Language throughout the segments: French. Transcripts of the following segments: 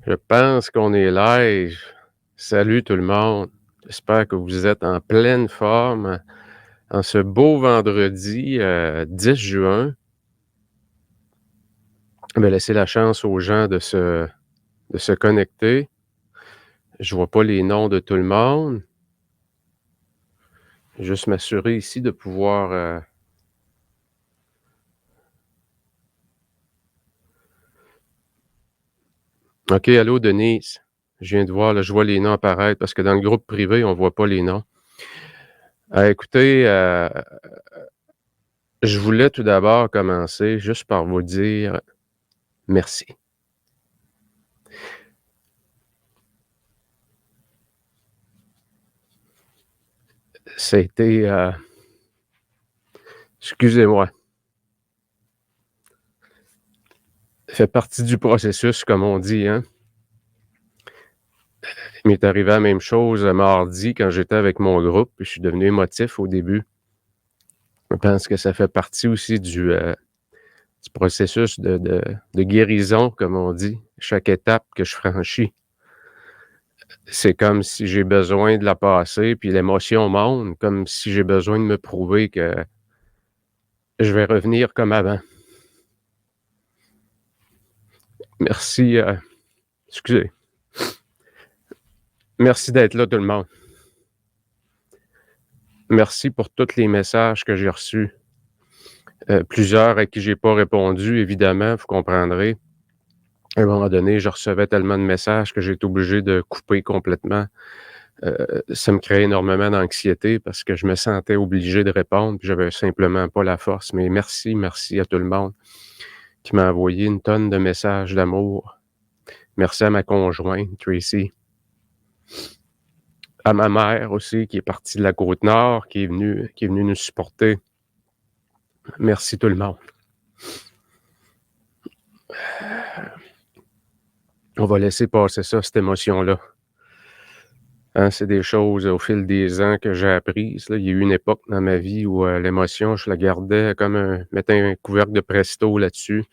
Je pense qu'on est live. Salut tout le monde. J'espère que vous êtes en pleine forme en ce beau vendredi 10 juin. Je vais laisser la chance aux gens de se connecter. Je vois pas les noms de tout le monde. Juste m'assurer ici de pouvoir... OK, allô Denise. Je viens de voir, là, je vois les noms apparaître parce que dans le groupe privé, on voit pas les noms. Écoutez, je voulais tout d'abord commencer juste par vous dire merci. Ça a été... excusez-moi. Ça fait partie du processus, comme on dit, hein. Il m'est arrivé la même chose mardi quand j'étais avec mon groupe, puis je suis devenu émotif au début. Je pense que ça fait partie aussi du processus de guérison, comme on dit. Chaque étape que je franchis, c'est comme si j'ai besoin de la passer, puis l'émotion monte, comme si j'ai besoin de me prouver que je vais revenir comme avant. Merci, excusez. Merci d'être là, tout le monde. Merci pour tous les messages que j'ai reçus. Plusieurs à qui j'ai pas répondu, évidemment, vous comprendrez. À un moment donné, je recevais tellement de messages que j'ai été obligé de couper complètement. Ça me créait énormément d'anxiété parce que je me sentais obligé de répondre, puis j'avais simplement pas la force. Mais merci, merci à tout le monde qui m'a envoyé une tonne de messages d'amour. Merci à ma conjointe, Tracy. À ma mère aussi, qui est partie de la Côte-Nord, qui est venue nous supporter. Merci tout le monde. On va laisser passer ça, cette émotion-là. Hein, c'est des choses au fil des ans que j'ai apprises, là. Il y a eu une époque dans ma vie où l'émotion, je la gardais comme mettais un couvercle de Presto là-dessus.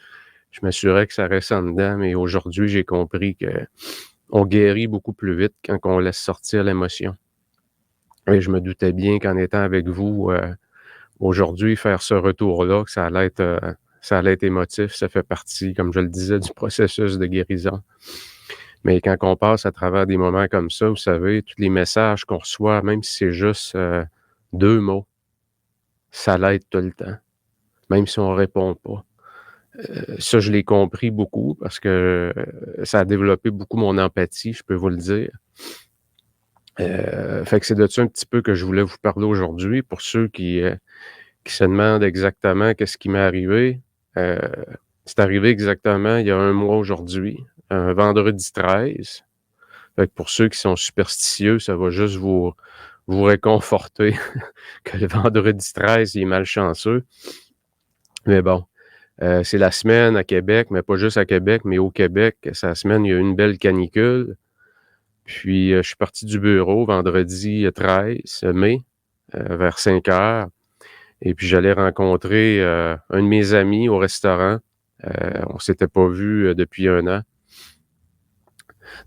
Je m'assurais que ça restait en dedans, mais aujourd'hui, j'ai compris qu'on guérit beaucoup plus vite quand on laisse sortir l'émotion. Et je me doutais bien qu'en étant avec vous aujourd'hui, faire ce retour-là, que ça allait être émotif, ça fait partie, comme je le disais, du processus de guérison. Mais quand on passe à travers des moments comme ça, vous savez, tous les messages qu'on reçoit, même si c'est juste 2 mots, ça l'aide tout le temps, même si on répond pas. Ça, je l'ai compris beaucoup parce que ça a développé beaucoup mon empathie, je peux vous le dire. Fait que c'est de ça un petit peu que je voulais vous parler aujourd'hui pour ceux qui se demandent exactement qu'est-ce qui m'est arrivé. Heu, c'est arrivé exactement il y a 1 mois aujourd'hui, un vendredi 13. Fait que pour ceux qui sont superstitieux, ça va juste vous réconforter que le vendredi 13, il est malchanceux. Mais bon, c'est la semaine à Québec, mais pas juste à Québec, mais au Québec. C'est la semaine, il y a eu une belle canicule. Puis, je suis parti du bureau vendredi 13 mai, vers 5 heures. Et puis j'allais rencontrer, un de mes amis au restaurant. On s'était pas vu depuis 1 an.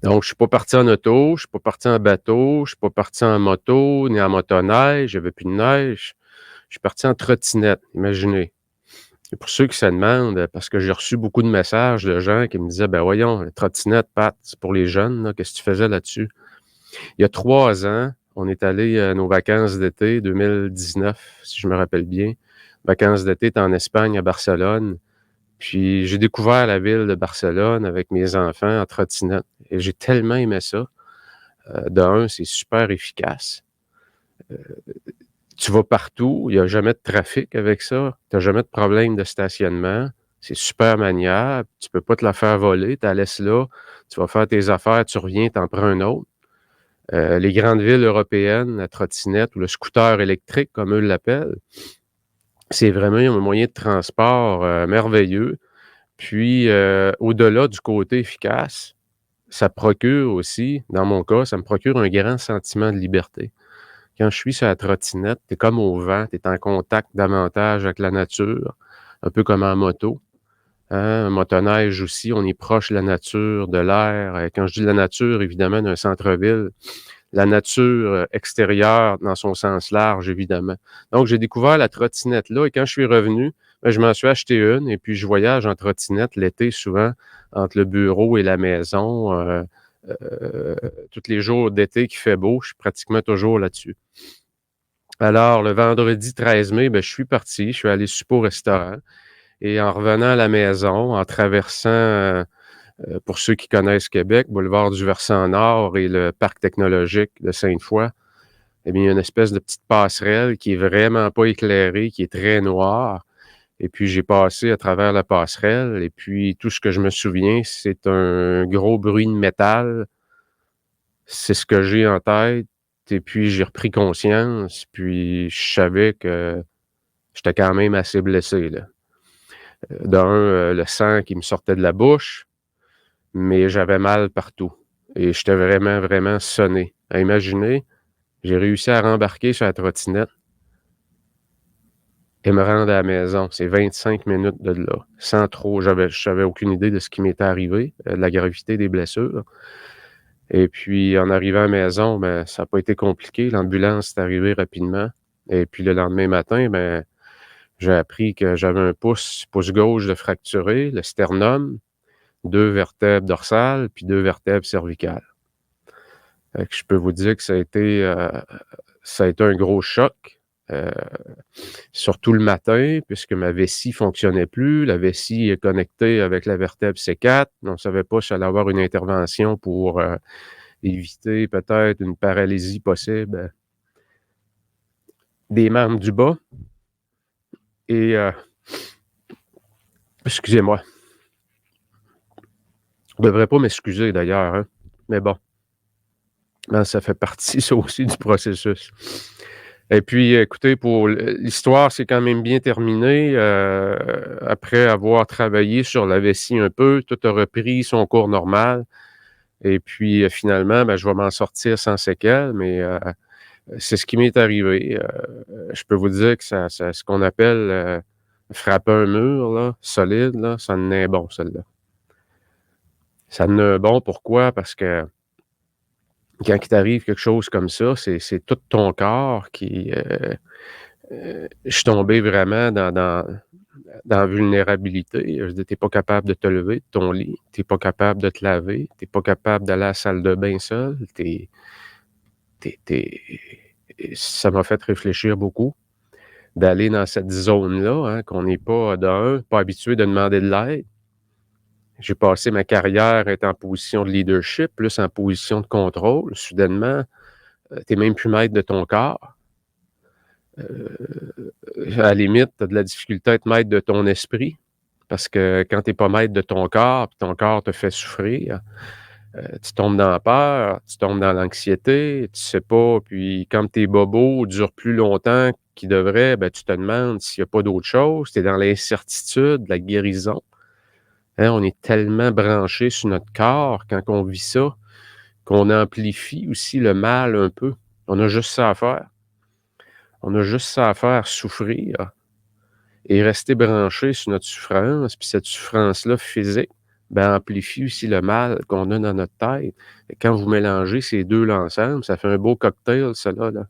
Donc je suis pas parti en auto, je suis pas parti en bateau, je suis pas parti en moto, ni en motoneige, il y avait plus de neige. Je suis parti en trottinette, imaginez. Et pour ceux qui se demandent, parce que j'ai reçu beaucoup de messages de gens qui me disaient: «Ben voyons, la trottinette, Pat, c'est pour les jeunes, là, qu'est-ce que tu faisais là-dessus?» Il y a 3 ans, on est allés à nos vacances d'été 2019, si je me rappelle bien. Vacances d'été, en Espagne, à Barcelone. Puis j'ai découvert la ville de Barcelone avec mes enfants en trottinette et j'ai tellement aimé ça. De 1, c'est super efficace. Tu vas partout, il y a jamais de trafic avec ça. Tu as jamais de problème de stationnement. C'est super maniable. Tu peux pas te la faire voler, tu la laisses là, tu vas faire tes affaires, tu reviens, tu en prends un autre. Les grandes villes européennes, la trottinette ou le scooter électrique, comme eux l'appellent, c'est vraiment un moyen de transport, merveilleux. Puis, au-delà du côté efficace, ça procure aussi, dans mon cas, ça me procure un grand sentiment de liberté. Quand je suis sur la trottinette, tu es comme au vent, tu es en contact davantage avec la nature, un peu comme en moto. hein, motoneige aussi, on est proche de la nature, de l'air. Quand je dis la nature, évidemment, d'un centre-ville, la nature extérieure dans son sens large, évidemment. Donc, j'ai découvert la trottinette là et quand je suis revenu, ben, je m'en suis acheté une et puis je voyage en trottinette l'été souvent entre le bureau et la maison. Tous les jours d'été qu'il fait beau, je suis pratiquement toujours là-dessus. Alors, le vendredi 13 mai, ben, je suis parti, je suis allé souper au restaurant et en revenant à la maison, en traversant, pour ceux qui connaissent Québec, boulevard du Versant Nord et le parc technologique de Sainte-Foy, eh bien, il y a une espèce de petite passerelle qui est vraiment pas éclairée, qui est très noire. Et puis, j'ai passé à travers la passerelle et puis tout ce que je me souviens, c'est un gros bruit de métal. C'est ce que j'ai en tête et puis j'ai repris conscience, puis je savais que j'étais quand même assez blessé, là. Le sang qui me sortait de la bouche, mais j'avais mal partout et j'étais vraiment, vraiment sonné. À imaginer, j'ai réussi à rembarquer sur la trottinette et me rendre à la maison. C'est 25 minutes de là, sans trop j'avais aucune idée de ce qui m'était arrivé, de la gravité des blessures et puis en arrivant à la maison, ben, ça a pas été compliqué. L'ambulance est arrivée rapidement et puis le lendemain matin, ben, j'ai appris que j'avais un pouce gauche de fracturé, le sternum, 2 vertèbres dorsales puis 2 vertèbres cervicales. Fait que je peux vous dire que ça a été un gros choc, heu, surtout le matin puisque ma vessie fonctionnait plus. La vessie est connectée avec la vertèbre C4. On ne savait pas si j'allais avoir une intervention pour, éviter peut-être une paralysie possible, des membres du bas et excusez-moi, je devrais pas m'excuser d'ailleurs, hein, mais bon, ça fait partie ça aussi du processus. Et puis, écoutez, pour l'histoire s'est quand même bien terminée, après avoir travaillé sur la vessie un peu, tout a repris son cours normal et puis, finalement, ben, je vais m'en sortir sans séquelles, mais, c'est ce qui m'est arrivé. Je peux vous dire que ça ce qu'on appelle, frapper un mur là, solide là, ça en est bon celle-là. Ça en est bon pourquoi? Parce que quand il t'arrive quelque chose comme ça, c'est tout ton corps qui, je suis tombé vraiment dans la vulnérabilité. Je veux dire, tu pas capable de te lever de ton lit, tu pas capable de te laver, tu pas capable d'aller à la salle de bain seul, tu ça m'a fait réfléchir beaucoup d'aller dans cette zone-là, hein, qu'on n'est pas, pas habitué de demander de l'aide. J'ai passé ma carrière à être en position de leadership, plus en position de contrôle. Soudainement, tu même plus maître de ton corps. À la limite, tu as de la difficulté à être maître de ton esprit parce que quand tu pas maître de ton corps, puis ton corps te fait souffrir, tu tombes dans la peur, tu tombes dans l'anxiété, tu sais pas, puis quand tes bobos durent plus longtemps qu'ils devraient, ben, tu te demandes s'il y a pas d'autre chose. Tu es dans l'incertitude, la guérison. Hein, on est tellement branché sur notre corps quand on vit ça, qu'on amplifie aussi le mal un peu. On a juste ça à faire. On a juste ça à faire, souffrir et rester branché sur notre souffrance, puis cette souffrance-là physique, ben, amplifie aussi le mal qu'on a dans notre tête. Et quand vous mélangez ces 2-là ensemble, ça fait un beau cocktail, ça là. Ça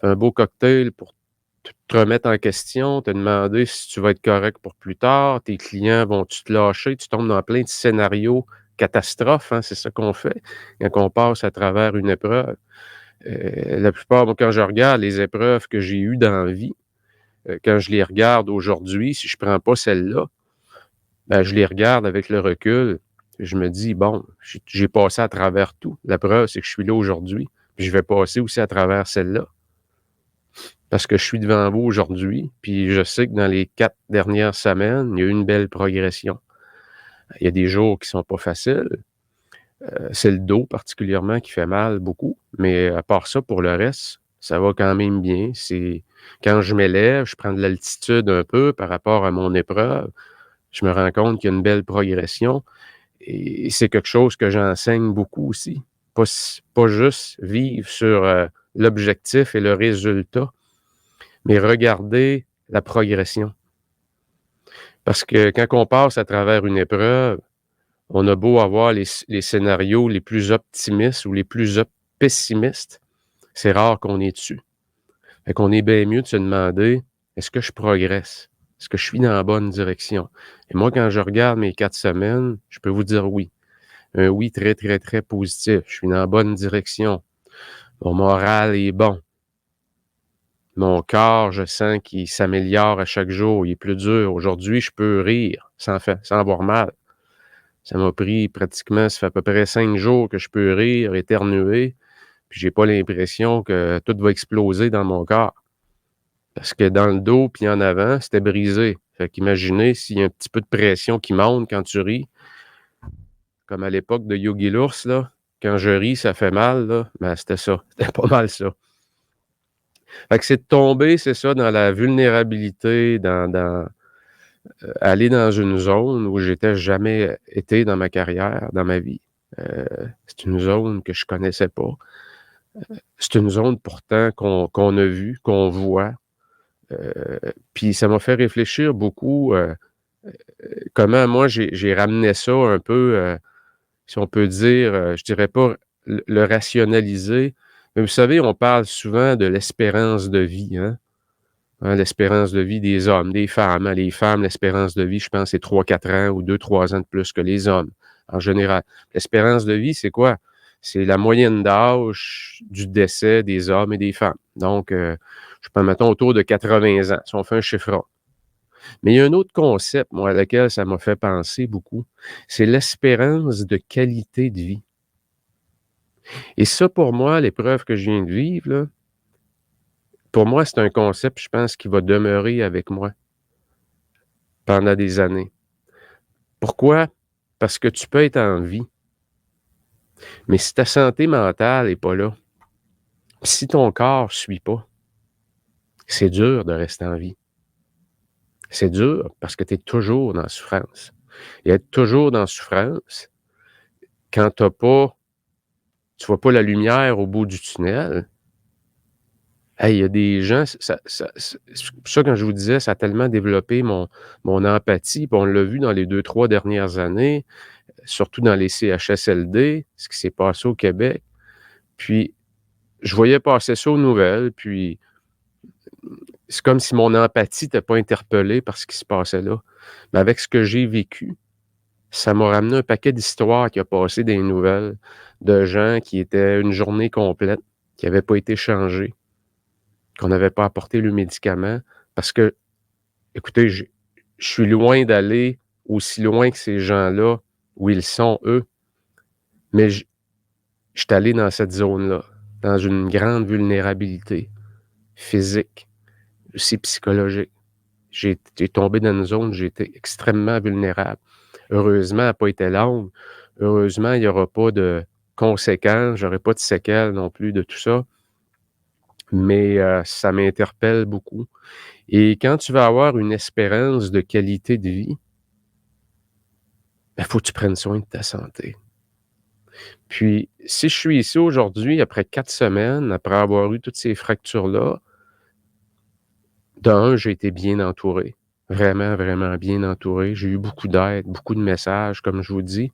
fait un beau cocktail pour te remettre en question, te demander si tu vas être correct pour plus tard, tes clients vont-tu te lâcher? Tu tombes dans plein de scénarios catastrophes, hein, c'est ça qu'on fait quand on passe à travers une épreuve. La plupart, moi, quand je regarde les épreuves que j'ai eues dans la vie, quand je les regarde aujourd'hui, si je prends pas celle-là, ben, je les regarde avec le recul. Je me dis: «Bon, j'ai passé à travers tout. La preuve, c'est que je suis là aujourd'hui, puis je vais passer aussi à travers celle-là». Parce que je suis devant vous aujourd'hui, puis je sais que dans les 4 dernières semaines, il y a eu une belle progression. Il y a des jours qui sont pas faciles, c'est le dos particulièrement qui fait mal beaucoup, mais à part ça, pour le reste, ça va quand même bien. C'est quand je m'élève, je prends de l'altitude un peu par rapport à mon épreuve, je me rends compte qu'il y a une belle progression et c'est quelque chose que j'enseigne beaucoup aussi. Pas juste vivre sur, l'objectif et le résultat, mais regarder la progression. Parce que quand on passe à travers une épreuve, on a beau avoir les scénarios les plus optimistes ou les plus pessimistes, c'est rare qu'on est dessus. Fait qu'on est bien mieux de se demander: «Est-ce que je progresse? Est-ce que je suis dans la bonne direction?» Et moi, quand je regarde mes 4 semaines, je peux vous dire oui. Un oui très, très, très positif. Je suis dans la bonne direction. Mon moral est bon. Mon corps, je sens qu'il s'améliore à chaque jour. Il est plus dur. Aujourd'hui, je peux rire sans avoir mal. Ça m'a pris pratiquement, ça fait à peu près 5 jours que je peux rire, éternuer, puis j'ai pas l'impression que tout va exploser dans mon corps. Parce que dans le dos puis en avant, c'était brisé. Fait qu'imaginez s'il y a un petit peu de pression qui monte quand tu ris, comme à l'époque de Yogi l'ours, là, quand je ris, ça fait mal, là, ben, c'était ça. C'était pas mal ça. Fait que c'est de tomber, c'est ça, dans la vulnérabilité, aller dans une zone où j'étais jamais été dans ma carrière, dans ma vie. C'est une zone que je connaissais pas. C'est une zone pourtant qu'on a vue, qu'on voit. Puis ça m'a fait réfléchir beaucoup, comment moi j'ai ramené ça un peu, si on peut dire, je dirais pas le rationaliser, mais vous savez, on parle souvent de l'espérance de vie, hein? Hein, l'espérance de vie des hommes, des femmes, hein. Les femmes, l'espérance de vie, je pense, c'est 3-4 ans ou 2-3 ans de plus que les hommes, en général. L'espérance de vie, c'est quoi? C'est la moyenne d'âge du décès des hommes et des femmes. Donc, je pense, mettons, autour de 80 ans, si on fait un chiffron. Mais il y a un autre concept, moi, à laquelle ça m'a fait penser beaucoup, c'est l'espérance de qualité de vie. Et ça, pour moi, l'épreuve que je viens de vivre, là, pour moi, c'est un concept, je pense, qui va demeurer avec moi pendant des années. Pourquoi? Parce que tu peux être en vie, mais si ta santé mentale est pas là, si ton corps suit pas, c'est dur de rester en vie. C'est dur parce que tu es toujours dans la souffrance. Et être toujours dans la souffrance, quand tu vois pas la lumière au bout du tunnel, hey, il y a des gens, c'est pour ça quand je vous disais, ça a tellement développé mon empathie, puis on l'a vu dans les 2-3 dernières années, surtout dans les CHSLD, ce qui s'est passé au Québec. Puis je voyais passer ça aux nouvelles, puis c'est comme si mon empathie n'était pas interpellée par ce qui se passait là. Mais avec ce que j'ai vécu, ça m'a ramené un paquet d'histoires qui a passé dans les nouvelles, de gens qui étaient une journée complète, qui n'avaient pas été changés, qu'on n'avait pas apporté le médicament. Parce que, écoutez, je suis loin d'aller aussi loin que ces gens-là, où ils sont, eux, mais je suis allé dans cette zone-là, dans une grande vulnérabilité physique, aussi psychologique. J'ai tombé dans une zone où j'étais extrêmement vulnérable. Heureusement, elle n'a pas été longue. Heureusement, il n'y aura pas de conséquences, j'aurai pas de séquelles non plus de tout ça, mais ça m'interpelle beaucoup. Et quand tu vas avoir une espérance de qualité de vie, il faut que tu prennes soin de ta santé. Puis, si je suis ici aujourd'hui, après 4 semaines, après avoir eu toutes ces fractures-là, j'ai été bien entouré. Vraiment, vraiment bien entouré. J'ai eu beaucoup d'aide, beaucoup de messages, comme je vous dis.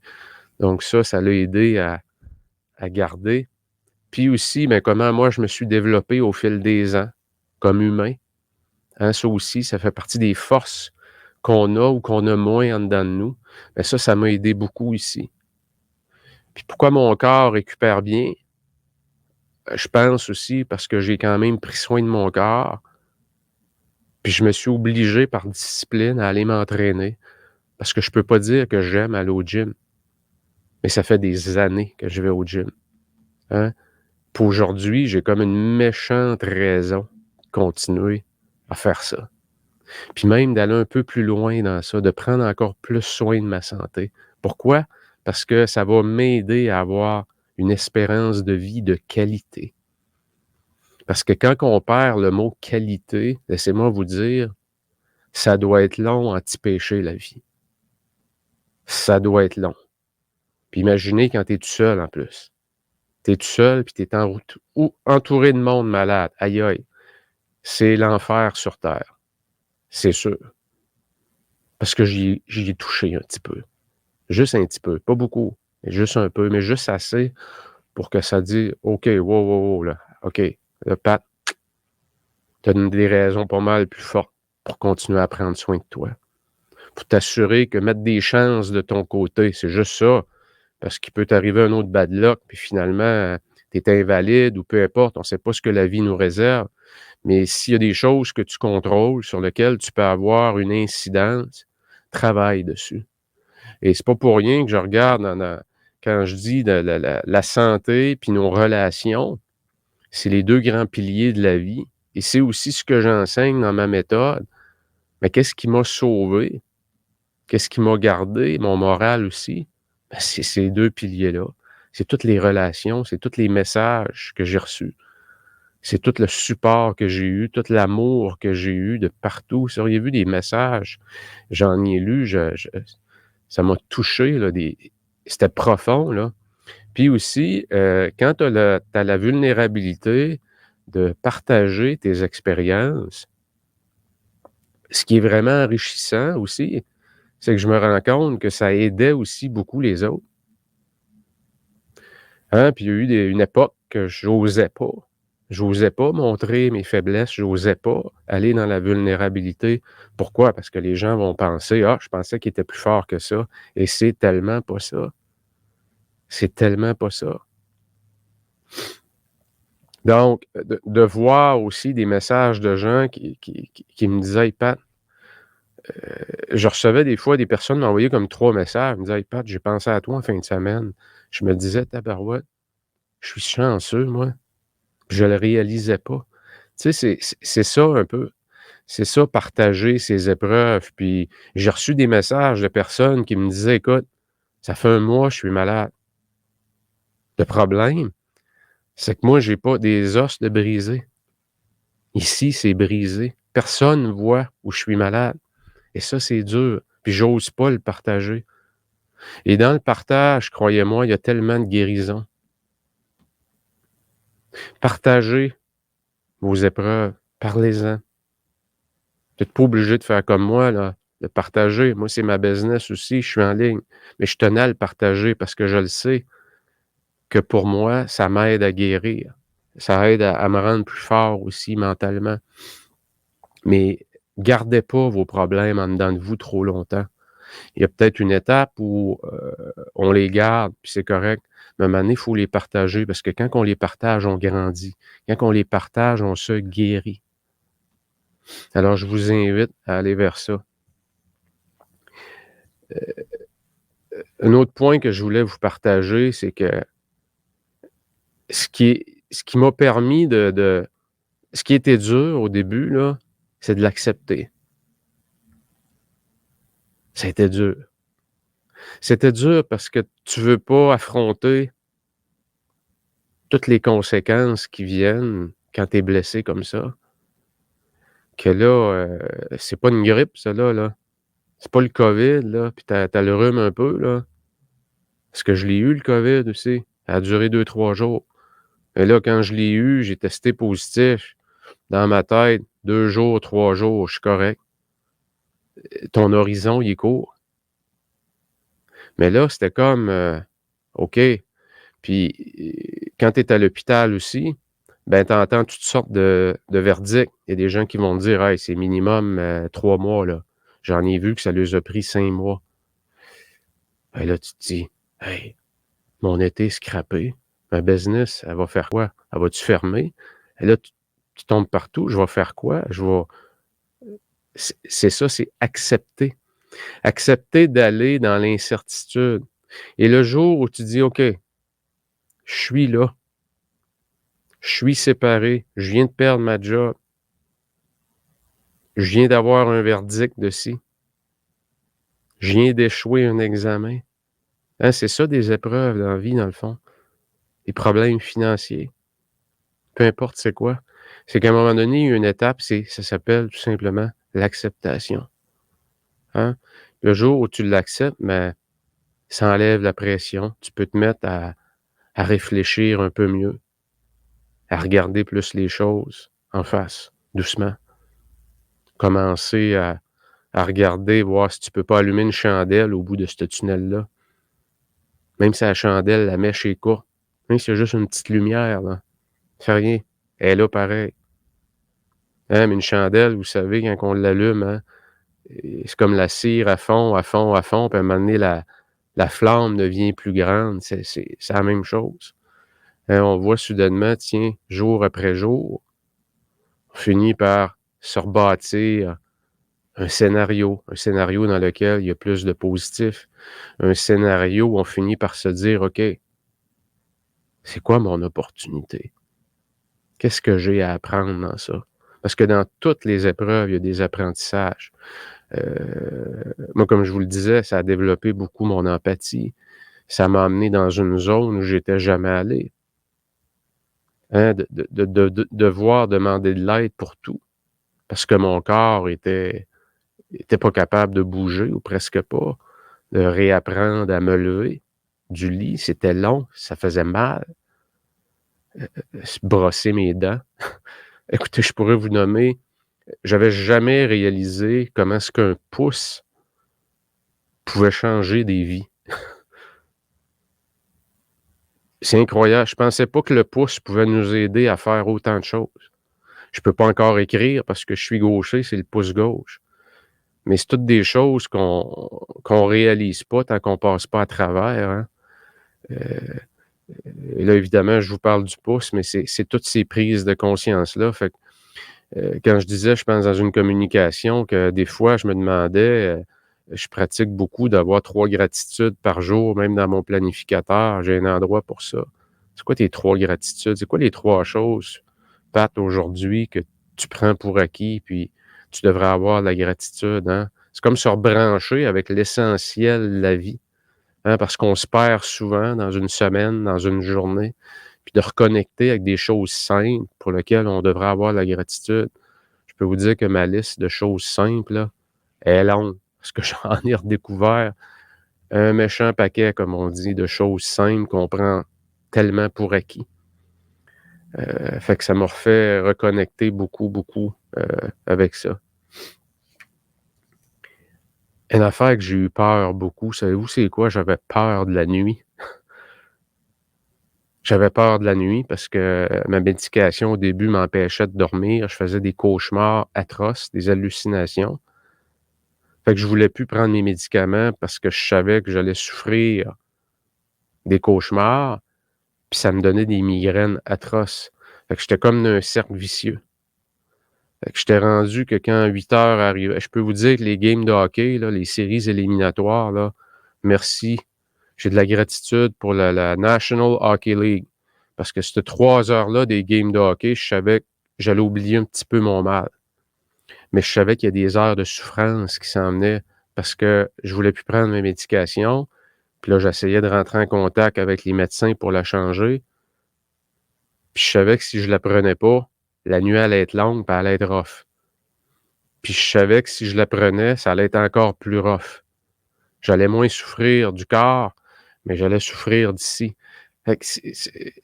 Donc ça l'a aidé à garder. Puis aussi, ben, comment moi je me suis développé au fil des ans, comme humain. Hein, ça aussi, ça fait partie des forces qu'on a ou qu'on a moins en dedans de nous. Ben ça m'a aidé beaucoup ici. Puis pourquoi mon corps récupère bien? Je pense aussi parce que j'ai quand même pris soin de mon corps, puis je me suis obligé par discipline à aller m'entraîner. Parce que je peux pas dire que j'aime aller au gym, mais ça fait des années que je vais au gym, hein. Puis aujourd'hui, j'ai comme une méchante raison de continuer à faire ça. Puis même d'aller un peu plus loin dans ça, de prendre encore plus soin de ma santé. Pourquoi? Parce que ça va m'aider à avoir une espérance de vie de qualité. Parce que quand on perd le mot qualité, laissez-moi vous dire, ça doit être long anti-péché la vie. Ça doit être long. Puis imaginez quand tu es tout seul en plus. Tu es tout seul, puis tu es entouré de monde malade. Aïe aïe, c'est l'enfer sur terre, c'est sûr. parce que j'y ai touché un petit peu. Juste un petit peu, pas beaucoup, mais juste un peu, mais juste assez pour que ça dise: «OK, wow, wow, wow, là, OK, là, Pat, tu as des raisons pas mal plus fortes pour continuer à prendre soin de toi. Pour t'assurer que mettre des chances de ton côté, c'est juste ça, parce qu'il peut t'arriver un autre bad luck, puis finalement, tu es invalide ou peu importe, on ne sait pas ce que la vie nous réserve. Mais s'il y a des choses que tu contrôles, sur lesquelles tu peux avoir une incidence, travaille dessus. Et c'est pas pour rien que je regarde quand je dis de la santé puis nos relations, c'est les 2 grands piliers de la vie et c'est aussi ce que j'enseigne dans ma méthode. Mais qu'est-ce qui m'a sauvé? Qu'est-ce qui m'a gardé? Mon moral aussi? Ben, c'est ces 2 piliers-là. C'est toutes les relations, c'est tous les messages que j'ai reçus. C'est tout le support que j'ai eu, tout l'amour que j'ai eu de partout. Si vous auriez vu des messages, j'en ai lu, ça m'a touché, là, c'était profond, là. Puis aussi, quand tu as la vulnérabilité de partager tes expériences, ce qui est vraiment enrichissant aussi, c'est que je me rends compte que ça aidait aussi beaucoup les autres. Hein, puis il y a eu une époque que j'osais pas. J'osais pas montrer mes faiblesses, j'osais pas aller dans la vulnérabilité. Pourquoi? Parce que les gens vont penser: «Ah, je pensais qu'il était plus fort que ça» et c'est tellement pas ça. C'est tellement pas ça. Donc, de voir aussi des messages de gens qui me disaient: «Hey Pat», je recevais des fois des personnes m'envoyaient comme 3 messages, ils me disaient: «Hey Pat, j'ai pensé à toi en fin de semaine». Je me disais: «Tabarouette, je suis chanceux moi». Je le réalisais pas. Tu sais, c'est ça un peu. C'est ça, partager ses épreuves. Puis j'ai reçu des messages de personnes qui me disaient: «Écoute, ça fait un mois, je suis malade». Le problème, c'est que moi, j'ai pas des os de brisé. Ici, c'est brisé. Personne voit où je suis malade et ça, c'est dur. Puis j'ose pas le partager et dans le partage, croyez-moi, il y a tellement de guérison. Partagez vos épreuves, parlez-en. Vous êtes pas obligé de faire comme moi, là, de partager. Moi, c'est ma business aussi, je suis en ligne. Mais je tenais à le partager parce que je le sais que pour moi, ça m'aide à guérir. Ça aide à me rendre plus fort aussi mentalement. Mais gardez pas vos problèmes en dedans de vous trop longtemps. Il y a peut-être une étape où, on les garde, puis c'est correct. Mais à un moment donné, il faut les partager parce que quand on les partage, on grandit. Quand on les partage, on se guérit. Alors je vous invite à aller vers ça. Un autre point que je voulais vous partager, c'est que ce qui m'a permis ce qui était dur au début là, c'est de l'accepter. Ça a été dur. C'était dur parce que tu veux pas affronter toutes les conséquences qui viennent quand tu es blessé comme ça. Que là, c'est pas une grippe ça là. C'est pas le COVID là, puis tu as le rhume un peu là. Parce que je l'ai eu le COVID aussi. Ça a duré 2 3 jours. Et là, quand je l'ai eu, j'ai testé positif. Dans ma tête, 2 jours, 3 jours, je suis correct. Ton horizon, il est court. Mais là, c'était comme, OK. Puis, quand tu es à l'hôpital aussi, ben, tu entends toutes sortes de verdicts. Il y a des gens qui vont te dire: «Hey, c'est minimum, 3 mois, là». J'en ai vu que ça les a pris 5 mois. Ben là, tu te dis: «Hey, mon été est scrappé. Ma business, elle va faire quoi? Elle va-tu fermer?» Et là, tu tombes partout. «Je vais faire quoi? Je vais». C'est ça, c'est accepter. Accepter d'aller dans l'incertitude et le jour où tu dis: «OK, je suis là, je suis séparé, je viens de perdre ma job, je viens d'avoir un verdict de ci, je viens d'échouer un examen». Hein, c'est ça des épreuves dans la vie, dans le fond, des problèmes financiers, peu importe c'est quoi. C'est qu'à un moment donné, il y a une étape, ça s'appelle tout simplement l'acceptation, hein. Le jour où tu l'acceptes, ben, ça enlève la pression. Tu peux te mettre à réfléchir un peu mieux. À regarder plus les choses en face, doucement. Commencer à regarder, voir si tu peux pas allumer une chandelle au bout de ce tunnel-là. Même si la chandelle, la mèche est courte, même s'il y a juste une petite lumière, là, ça fait rien. Elle est là pareil. Hein, mais une chandelle, vous savez, quand on l'allume, hein, c'est comme la cire à fond, à fond, à fond, puis à un moment donné, la flamme devient plus grande. C'est la même chose. Hein, on voit soudainement, tiens, jour après jour, on finit par se rebâtir un scénario dans lequel il y a plus de positif, un scénario où on finit par se dire, OK, c'est quoi mon opportunité? Qu'est-ce que j'ai à apprendre dans ça? Parce que dans toutes les épreuves, il y a des apprentissages. Moi, comme je vous le disais, ça a développé beaucoup mon empathie. Ça m'a amené dans une zone où j'étais jamais allé. Hein, de devoir demander de l'aide pour tout. Parce que mon corps était pas capable de bouger ou presque pas. De réapprendre à me lever du lit, c'était long, ça faisait mal. Se brosser mes dents. Écoutez, je pourrais vous nommer, j'avais jamais réalisé comment est-ce qu'un pouce pouvait changer des vies. C'est incroyable. Je pensais pas que le pouce pouvait nous aider à faire autant de choses. Je peux pas encore écrire parce que je suis gaucher, c'est le pouce gauche. Mais c'est toutes des choses qu'on réalise pas tant qu'on passe pas à travers, hein. Et là, évidemment, je vous parle du pouce, mais c'est toutes ces prises de conscience-là. Fait que, quand je disais, je pense, dans une communication, que des fois, je me demandais, je pratique beaucoup d'avoir 3 gratitudes par jour, même dans mon planificateur, j'ai un endroit pour ça. C'est quoi tes 3 gratitudes? C'est quoi les 3 choses, Pat, aujourd'hui, que tu prends pour acquis, puis tu devrais avoir de la gratitude, hein? C'est comme se rebrancher avec l'essentiel de la vie, hein, parce qu'on se perd souvent dans une semaine, dans une journée, puis de reconnecter avec des choses simples pour lesquelles on devrait avoir de la gratitude. Je peux vous dire que ma liste de choses simples, là, est longue, parce que j'en ai redécouvert un méchant paquet, comme on dit, de choses simples qu'on prend tellement pour acquis. Fait que ça m'a refait reconnecter beaucoup, beaucoup, avec ça. Une affaire que j'ai eu peur beaucoup, savez-vous c'est quoi? J'avais peur de la nuit. J'avais peur de la nuit parce que ma médication, au début, m'empêchait de dormir. Je faisais des cauchemars atroces, des hallucinations. Fait que je voulais plus prendre mes médicaments parce que je savais que j'allais souffrir des cauchemars, puis ça me donnait des migraines atroces. Fait que j'étais comme dans un cercle vicieux. Fait que j'étais rendu que quand 8 heures arrivait, je peux vous dire que les games de hockey, là, les séries éliminatoires, là, merci. J'ai de la gratitude pour la National Hockey League. Parce que ces 3 heures-là des games de hockey, je savais que j'allais oublier un petit peu mon mal. Mais je savais qu'il y a des heures de souffrance qui s'en venaient parce que je voulais plus prendre mes médications. Puis là, j'essayais de rentrer en contact avec les médecins pour la changer. Puis je savais que si je la prenais pas, la nuit allait être longue, puis elle allait être rough. Puis je savais que si je la prenais, ça allait être encore plus rough. J'allais moins souffrir du corps, mais j'allais souffrir d'ici. Fait que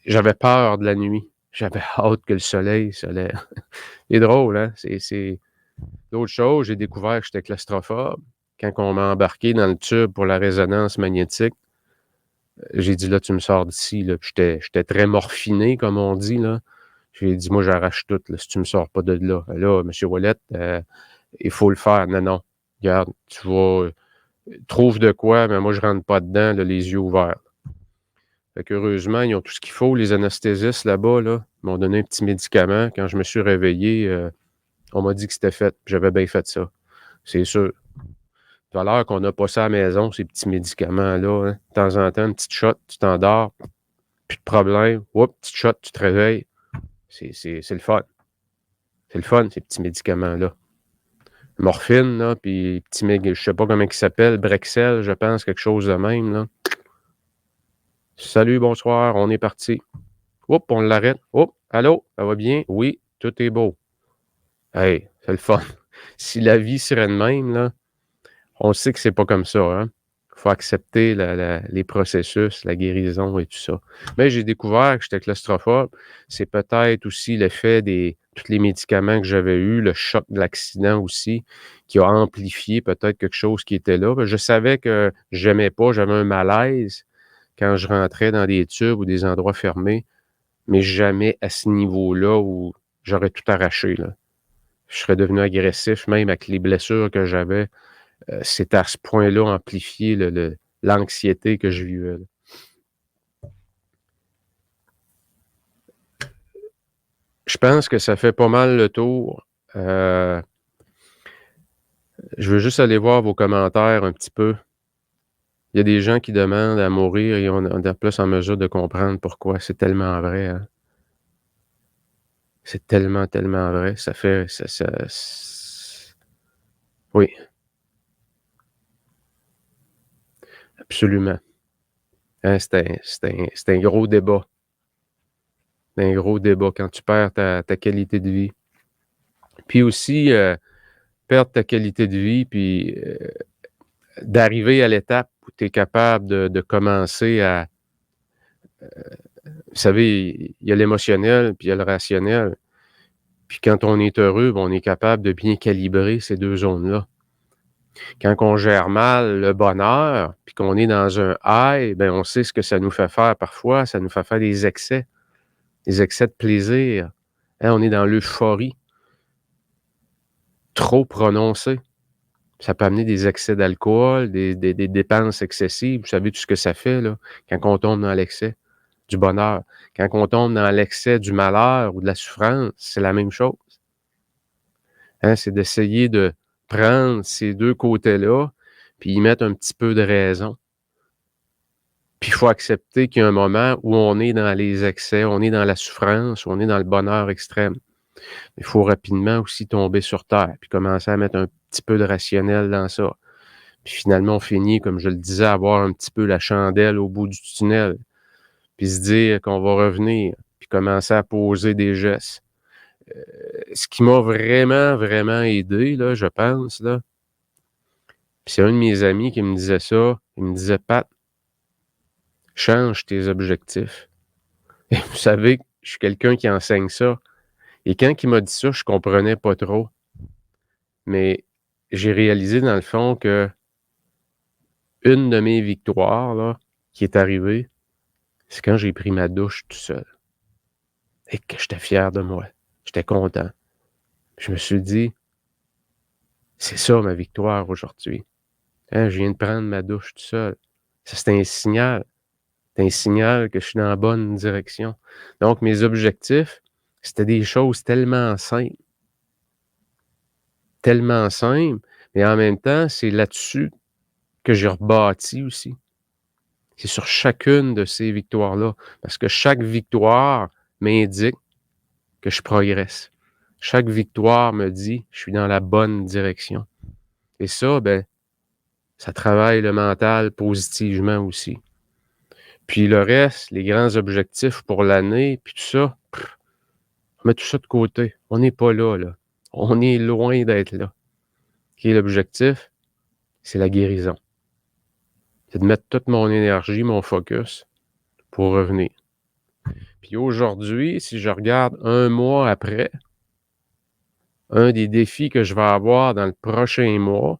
j'avais peur de la nuit. J'avais hâte que le soleil se lève. C'est drôle, hein? C'est d'autres choses, j'ai découvert que j'étais claustrophobe. Quand on m'a embarqué dans le tube pour la résonance magnétique, j'ai dit: «Là, tu me sors d'ici», là. Puis j'étais très morphiné, comme on dit, là. J'ai dit: «Moi, j'arrache tout, là, si tu me sors pas de là». Là, monsieur Ouellette, il faut le faire. Non, non, regarde, tu vas trouve de quoi, mais moi, je rentre pas dedans, là, les yeux ouverts. Fait qu'heureusement, ils ont tout ce qu'il faut, les anesthésistes là-bas, là. Ils m'ont donné un petit médicament. Quand je me suis réveillé, on m'a dit que c'était fait. J'avais bien fait ça. C'est sûr. Tout à l'heure qu'on n'a pas ça à la maison, ces petits médicaments-là, hein. De temps en temps, une petite shot, tu t'endors, plus de problème. Oups, petite shot, tu te réveilles. C'est le fun. C'est le fun, ces petits médicaments-là. Morphine, là, puis petit je sais pas comment il s'appelle, Brexel, je pense, quelque chose de même, là. Salut, bonsoir, on est parti. Oups, on l'arrête. Oups, allô, ça va bien? Oui, tout est beau. Hey, c'est le fun. Si la vie serait de même, là, on sait que c'est pas comme ça, hein. Faut accepter les processus, la guérison et tout ça. Mais j'ai découvert que j'étais claustrophobe. C'est peut-être aussi l'effet des tous les médicaments que j'avais eus, le choc de l'accident aussi, qui a amplifié peut-être quelque chose qui était là. Je savais que j'aimais pas, j'avais un malaise quand je rentrais dans des tubes ou des endroits fermés, mais jamais à ce niveau-là où j'aurais tout arraché, là. Je serais devenu agressif, même avec les blessures que j'avais. C'était à ce point-là amplifié l'anxiété que je vivais, là. Je pense que ça fait pas mal le tour. Je veux juste aller voir vos commentaires un petit peu. Il y a des gens qui demandent à mourir et on est plus en mesure de comprendre pourquoi. C'est tellement vrai, hein. C'est tellement, tellement vrai. Ça fait oui, absolument. Hein, c'est un gros débat. C'est un gros débat quand tu perds ta qualité de vie. Puis aussi, perdre ta qualité de vie, puis d'arriver à l'étape où tu es capable de commencer à... Vous savez, il y a l'émotionnel, puis il y a le rationnel. Puis quand on est heureux, ben, on est capable de bien calibrer ces deux zones-là. Quand on gère mal le bonheur, puis qu'on est dans un high, ben on sait ce que ça nous fait faire parfois. Ça nous fait faire des excès de plaisir. Hein, on est dans l'euphorie trop prononcée. Ça peut amener des excès d'alcool, des dépenses excessives. Vous savez tout ce que ça fait là, quand on tombe dans l'excès du bonheur. Quand on tombe dans l'excès du malheur ou de la souffrance, c'est la même chose. Hein, c'est d'essayer de prendre ces deux côtés-là, puis y mettre un petit peu de raison. Puis il faut accepter qu'il y a un moment où on est dans les excès, on est dans la souffrance, on est dans le bonheur extrême. Il faut rapidement aussi tomber sur terre, puis commencer à mettre un petit peu de rationnel dans ça. Puis finalement, on finit, comme je le disais, à avoir un petit peu la chandelle au bout du tunnel, puis se dire qu'on va revenir, puis commencer à poser des gestes. Ce qui m'a vraiment, vraiment aidé, là, je pense, là, puis c'est un de mes amis qui me disait ça, il me disait: «Pat, change tes objectifs». Et vous savez, je suis quelqu'un qui enseigne ça, et quand il m'a dit ça, je comprenais pas trop, mais j'ai réalisé dans le fond que une de mes victoires, là, qui est arrivée, c'est quand j'ai pris ma douche tout seul et que j'étais fier de moi. J'étais content. Je me suis dit: «C'est ça ma victoire aujourd'hui. Hein, je viens de prendre ma douche tout seul». Ça, c'est un signal. C'est un signal que je suis dans la bonne direction. Donc mes objectifs, c'était des choses tellement simples, mais en même temps, c'est là-dessus que j'ai rebâti aussi. C'est sur chacune de ces victoires-là, parce que chaque victoire m'indique que je progresse. Chaque victoire me dit: «Je suis dans la bonne direction», et ça, ben, ça travaille le mental positivement aussi. Puis le reste, les grands objectifs pour l'année, puis tout ça, on met tout ça de côté. On n'est pas là, là. On est loin d'être là. Qui est l'objectif? C'est la guérison. C'est de mettre toute mon énergie, mon focus pour revenir. Puis aujourd'hui, si je regarde un mois après, un des défis que je vais avoir dans le prochain mois,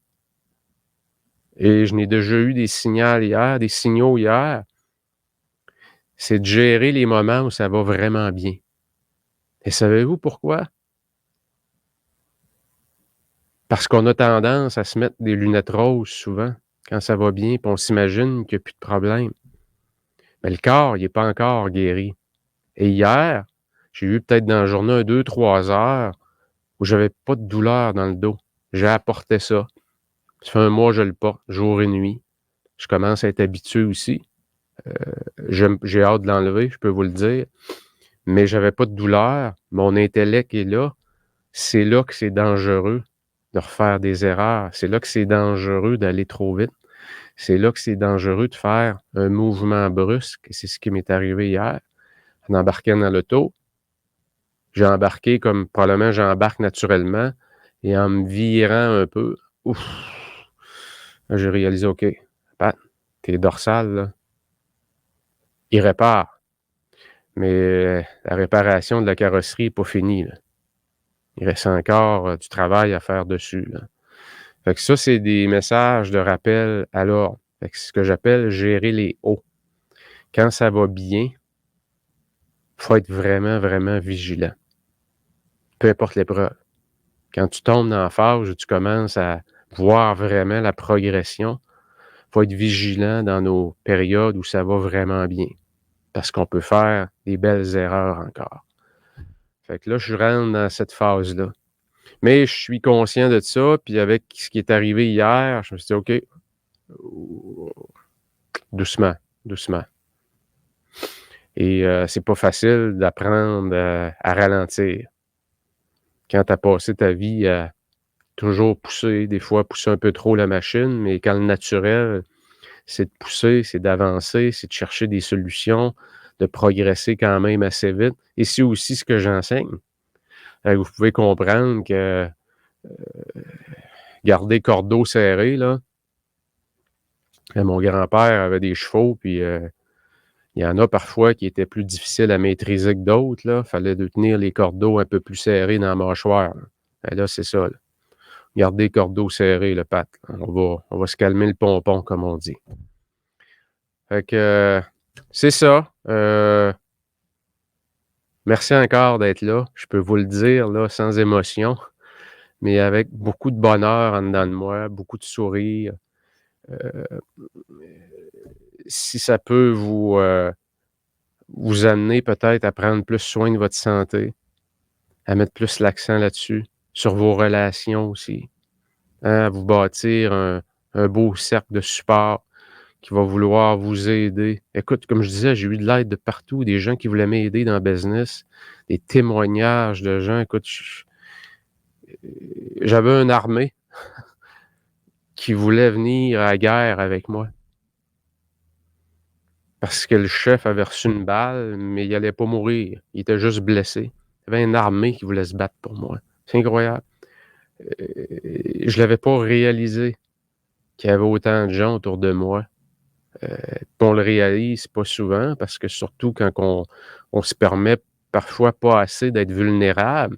et je n'ai déjà eu des signaux hier, c'est de gérer les moments où ça va vraiment bien. Et savez-vous pourquoi? Parce qu'on a tendance à se mettre des lunettes roses souvent, quand ça va bien, puis on s'imagine qu'il y a plus de problème. Mais le corps, il est pas encore guéri. Et hier, j'ai eu peut-être dans la journée un 2-3 heures où j'avais pas de douleur dans le dos. J'ai apporté ça. Ça fait un mois que je le porte, jour et nuit. Je commence à être habitué aussi. J'ai hâte de l'enlever, je peux vous le dire. Mais j'avais pas de douleur. Mon intellect est là. C'est là que c'est dangereux de refaire des erreurs. C'est là que c'est dangereux d'aller trop vite. C'est là que c'est dangereux de faire un mouvement brusque. Et c'est ce qui m'est arrivé hier. En embarquant dans l'auto, j'ai embarqué comme probablement j'embarque naturellement, et en me virant un peu, ouf, là, j'ai réalisé, OK, Pat, tes dorsales, là, ils réparent, mais la réparation de la carrosserie n'est pas finie, là. Il reste encore, du travail à faire dessus, là. Fait que ça, c'est des messages de rappel à l'ordre. Fait que c'est ce que j'appelle gérer les hauts. Quand ça va bien, faut être vraiment, vraiment vigilant, peu importe l'épreuve. Quand tu tombes dans la phase où tu commences à voir vraiment la progression, faut être vigilant dans nos périodes où ça va vraiment bien, parce qu'on peut faire des belles erreurs encore. Fait que là, je rentre dans cette phase-là. Mais je suis conscient de ça, puis avec ce qui est arrivé hier, je me suis dit: «OK, doucement, doucement». Et c'est pas facile d'apprendre, à ralentir. Quand tu as passé ta vie à toujours pousser, des fois pousser un peu trop la machine, mais quand le naturel, c'est de pousser, c'est d'avancer, c'est de chercher des solutions, de progresser quand même assez vite. Et c'est aussi ce que j'enseigne. Vous pouvez comprendre que garder cordeau serré, là, mon grand-père avait des chevaux, puis il y en a parfois qui étaient plus difficiles à maîtriser que d'autres, là. Fallait de tenir les cordeaux un peu plus serrés dans la mâchoire, là. Et là, c'est ça, là. Garder cordeau serré, le Pat. On va se calmer le pompon, comme on dit. Fait que, c'est ça. Merci encore d'être là. Je peux vous le dire, là, sans émotion, mais avec beaucoup de bonheur en dedans de moi, beaucoup de sourire. Heu, Si ça peut vous amener peut-être à prendre plus soin de votre santé, à mettre plus l'accent là-dessus, sur vos relations aussi, hein, à vous bâtir un beau cercle de support qui va vouloir vous aider. Écoute, comme je disais, j'ai eu de l'aide de partout, des gens qui voulaient m'aider dans le business, des témoignages de gens. Écoute, j'avais une armée qui voulait venir à la guerre avec moi parce que le chef avait reçu une balle, mais il allait pas mourir. Il était juste blessé. Il y avait une armée qui voulait se battre pour moi. C'est incroyable. Je l'avais pas réalisé qu'il y avait autant de gens autour de moi. On le réalise pas souvent parce que surtout quand on se permet parfois pas assez d'être vulnérable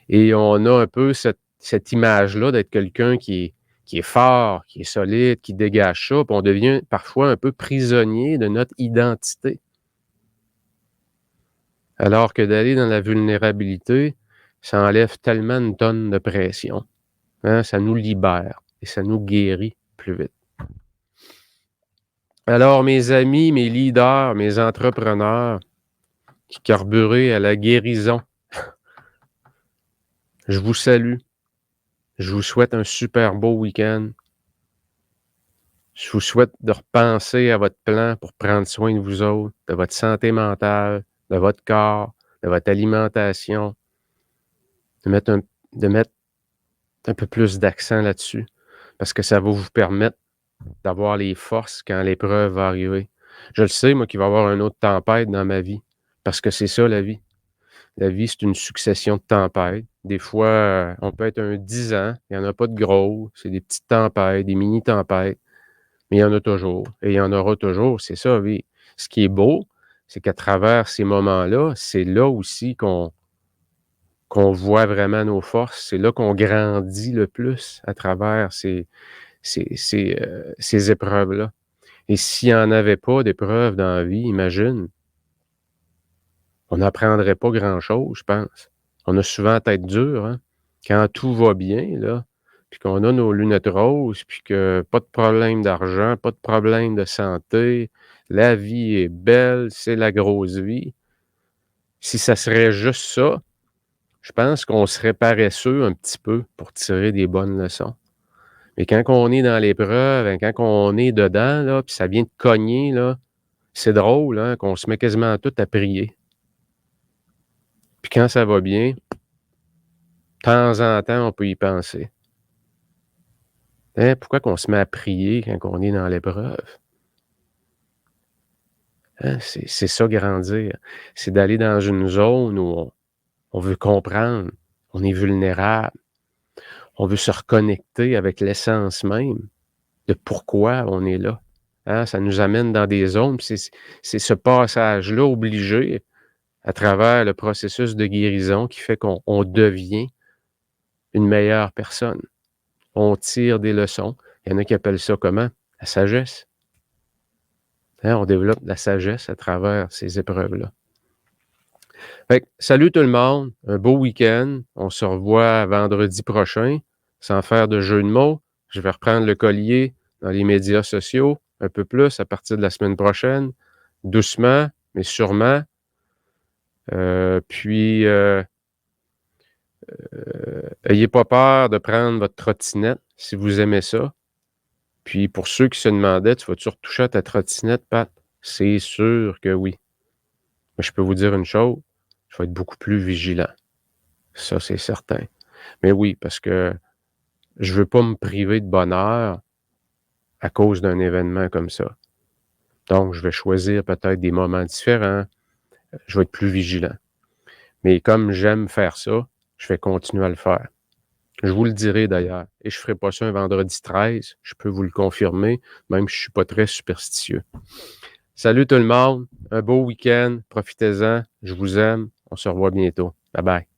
et on a un peu cette image-là d'être quelqu'un qui est fort, qui est solide, qui dégage ça, puis on devient parfois un peu prisonnier de notre identité. Alors que d'aller dans la vulnérabilité, ça enlève tellement une tonne de pression, hein, ça nous libère et ça nous guérit plus vite. Alors mes amis, mes leaders, mes entrepreneurs qui carburez à la guérison, je vous salue. Je vous souhaite un super beau week-end. Je vous souhaite de repenser à votre plan pour prendre soin de vous autres, de votre santé mentale, de votre corps, de votre alimentation, de mettre un peu plus d'accent là-dessus parce que ça va vous permettre d'avoir les forces quand l'épreuve va arriver. Je le sais, moi, qu'il va y avoir une autre tempête dans ma vie parce que c'est ça la vie. La vie, c'est une succession de tempêtes. Des fois, on peut être un 10 ans, il y en a pas de gros, c'est des petites tempêtes, des mini-tempêtes, mais il y en a toujours et il y en aura toujours, c'est ça la vie. Ce qui est beau, c'est qu'à travers ces moments-là, c'est là aussi qu'on voit vraiment nos forces, c'est là qu'on grandit le plus à travers ces épreuves-là. Et s'il y en avait pas d'épreuves dans la vie, imagine, on n'apprendrait pas grand-chose, je pense. On a souvent la tête dure, hein? Quand tout va bien, là, puis qu'on a nos lunettes roses, puis que pas de problème d'argent, pas de problème de santé, la vie est belle, c'est la grosse vie. Si ça serait juste ça, je pense qu'on serait paresseux un petit peu pour tirer des bonnes leçons. Mais quand on est dans l'épreuve, hein, quand on est dedans, là, puis ça vient de cogner, là, c'est drôle, hein, qu'on se met quasiment tout à prier. Puis quand ça va bien, de temps en temps, on peut y penser. Hein, pourquoi qu'on se met à prier quand on est dans l'épreuve? Hein, c'est ça grandir. C'est d'aller dans une zone où on veut comprendre, on est vulnérable, on veut se reconnecter avec l'essence même. de pourquoi on est là. Hein? Ça nous amène dans des zones, puis c'est ce passage-là obligé à travers le processus de guérison qui fait qu'on devient une meilleure personne. On tire des leçons. Il y en a qui appellent ça comment? La sagesse. Hein? On développe la sagesse à travers ces épreuves-là. Fait que, salut tout le monde, un beau week-end. On se revoit vendredi prochain. Sans faire de jeu de mots, je vais reprendre le collier dans les médias sociaux un peu plus à partir de la semaine prochaine. Doucement, mais sûrement. Puis, ayez pas peur de prendre votre trottinette si vous aimez ça. Puis, pour ceux qui se demandaient, tu vas-tu retoucher à ta trottinette, Pat? C'est sûr que oui. Mais je peux vous dire une chose, je vais être beaucoup plus vigilant. Ça, c'est certain. Mais oui, parce que je veux pas me priver de bonheur à cause d'un événement comme ça. Donc, je vais choisir peut-être des moments différents. Je vais être plus vigilant. Mais comme j'aime faire ça, je vais continuer à le faire. Je vous le dirai d'ailleurs. Et je ne ferai pas ça un vendredi 13. Je peux vous le confirmer, même si je ne suis pas très superstitieux. Salut tout le monde. Un beau week-end. Profitez-en. Je vous aime. On se revoit bientôt. Bye bye.